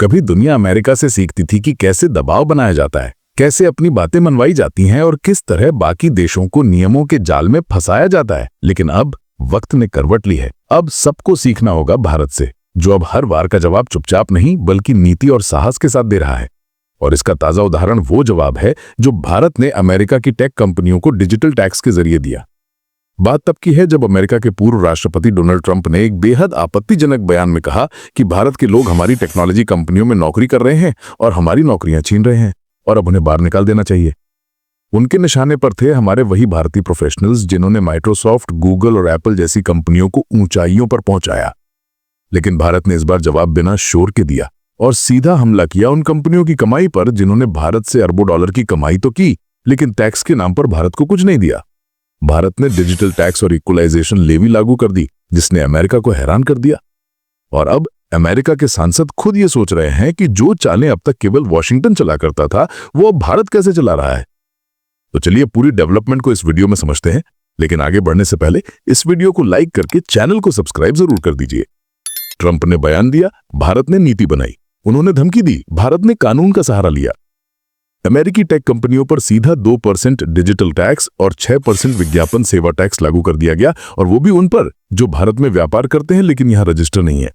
कभी दुनिया अमेरिका से सीखती थी कि कैसे दबाव बनाया जाता है, कैसे अपनी बातें मनवाई जाती हैं और किस तरह बाकी देशों को नियमों के जाल में फंसाया जाता है। लेकिन अब वक्त ने करवट ली है। अब सबको सीखना होगा भारत से, जो अब हर बार का जवाब चुपचाप नहीं बल्कि नीति और साहस के साथ दे रहा है। और इसका ताजा उदाहरण वो जवाब है जो भारत ने अमेरिका की टेक कंपनियों को डिजिटल टैक्स के जरिए दिया। बात तब की है जब अमेरिका के पूर्व राष्ट्रपति डोनाल्ड ट्रंप ने एक बेहद आपत्तिजनक बयान में कहा कि भारत के लोग हमारी टेक्नोलॉजी कंपनियों में नौकरी कर रहे हैं और हमारी नौकरियां छीन रहे हैं और अब उन्हें बाहर निकाल देना चाहिए। उनके निशाने पर थे हमारे वही भारतीय प्रोफेशनल्स जिन्होंने माइक्रोसॉफ्ट, गूगल और एप्पल जैसी कंपनियों को ऊंचाइयों पर पहुंचाया। लेकिन भारत ने इस बार जवाब बिना शोर के दिया और सीधा हमला किया उन कंपनियों की कमाई पर जिन्होंने भारत से अरबों डॉलर की कमाई तो की, लेकिन टैक्स के नाम पर भारत को कुछ नहीं दिया। भारत ने डिजिटल टैक्स और इक्वलाइजेशन लेवी लागू कर दी, जिसने अमेरिका को हैरान कर दिया। और अब अमेरिका के सांसद खुद ये सोच रहे हैं कि जो चालें अब तक केवल वॉशिंगटन चला करता था, वो अब भारत कैसे चला रहा है। तो चलिए पूरी डेवलपमेंट को इस वीडियो में समझते हैं। लेकिन आगे बढ़ने से पहले इस वीडियो को लाइक करके चैनल को सब्सक्राइब जरूर कर दीजिए। ट्रंप ने बयान दिया, भारत ने नीति बनाई। उन्होंने धमकी दी, भारत ने कानून का सहारा लिया। अमेरिकी टेक कंपनियों पर सीधा 2% डिजिटल टैक्स और 6% विज्ञापन सेवा टैक्स लागू कर दिया गया, और वो भी उन पर जो भारत में व्यापार करते हैं लेकिन यहां रजिस्टर नहीं है।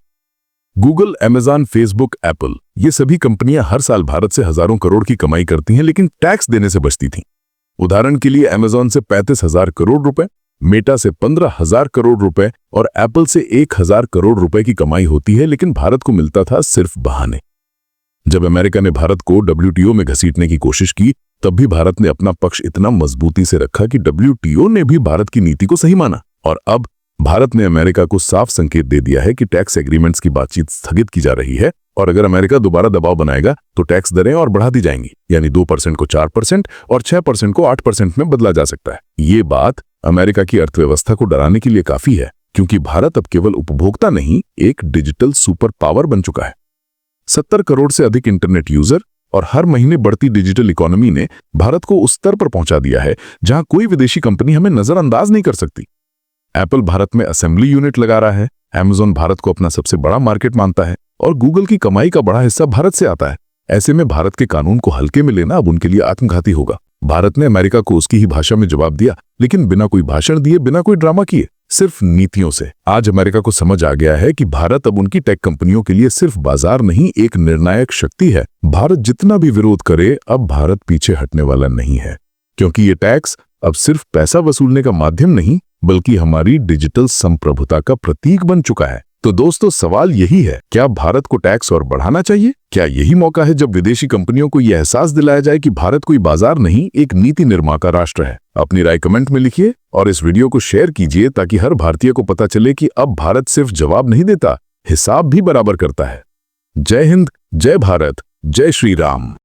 गूगल, अमेज़न, फेसबुक, एप्पल, ये सभी कंपनियां हर साल भारत से हजारों करोड़ की कमाई करती हैं लेकिन टैक्स देने से बचती थीं। उदाहरण के लिए अमेज़न से 35,000 करोड़ रुपए, मेटा से 15,000 करोड़ रुपए और एप्पल से 1,000 करोड़ रुपए की कमाई होती है, लेकिन भारत को मिलता था सिर्फ बहाने। जब अमेरिका ने भारत को WTO में घसीटने की कोशिश की, तब भी भारत ने अपना पक्ष इतना मजबूती से रखा कि WTO ने भी भारत की नीति को सही माना। और अब भारत ने अमेरिका को साफ संकेत दे दिया है कि टैक्स एग्रीमेंट्स की बातचीत स्थगित की जा रही है, और अगर अमेरिका दोबारा दबाव बनाएगा तो टैक्स दरें और बढ़ा दी जाएंगी, यानी 2% को 4% और 6% को 8% में बदला जा सकता है। ये बात अमेरिका की अर्थव्यवस्था को डराने के लिए काफी है, क्योंकि भारत अब केवल उपभोक्ता नहीं, एक डिजिटल सुपर पावर बन चुका है। 70 करोड़ से अधिक इंटरनेट यूजर और हर महीने बढ़ती डिजिटल इकोनॉमी ने भारत को उस स्तर पर पहुंचा दिया है जहां कोई विदेशी कंपनी हमें नजरअंदाज नहीं कर सकती। एप्पल भारत में असेंबली यूनिट लगा रहा है, अमेज़न भारत को अपना सबसे बड़ा मार्केट मानता है और गूगल की कमाई का बड़ा हिस्सा भारत से आता है। ऐसे में भारत के कानून को हल्के में लेना अब उनके लिए आत्मघाती होगा। भारत ने अमेरिका को उसकी ही भाषा में जवाब दिया, लेकिन बिना कोई भाषण दिए, बिना कोई ड्रामा किए, सिर्फ नीतियों से। आज अमेरिका को समझ आ गया है कि भारत अब उनकी टेक कंपनियों के लिए सिर्फ बाजार नहीं, एक निर्णायक शक्ति है। भारत जितना भी विरोध करे, अब भारत पीछे हटने वाला नहीं है, क्योंकि ये टैक्स अब सिर्फ पैसा वसूलने का माध्यम नहीं बल्कि हमारी डिजिटल संप्रभुता का प्रतीक बन चुका है। तो दोस्तों, सवाल यही है, क्या भारत को टैक्स और बढ़ाना चाहिए? क्या यही मौका है जब विदेशी कंपनियों को यह एहसास दिलाया जाए कि भारत कोई बाजार नहीं, एक नीति निर्माता राष्ट्र है? अपनी राय कमेंट में लिखिए और इस वीडियो को शेयर कीजिए ताकि हर भारतीय को पता चले कि अब भारत सिर्फ जवाब नहीं देता, हिसाब भी बराबर करता है। जय हिंद, जय भारत, जय श्री राम।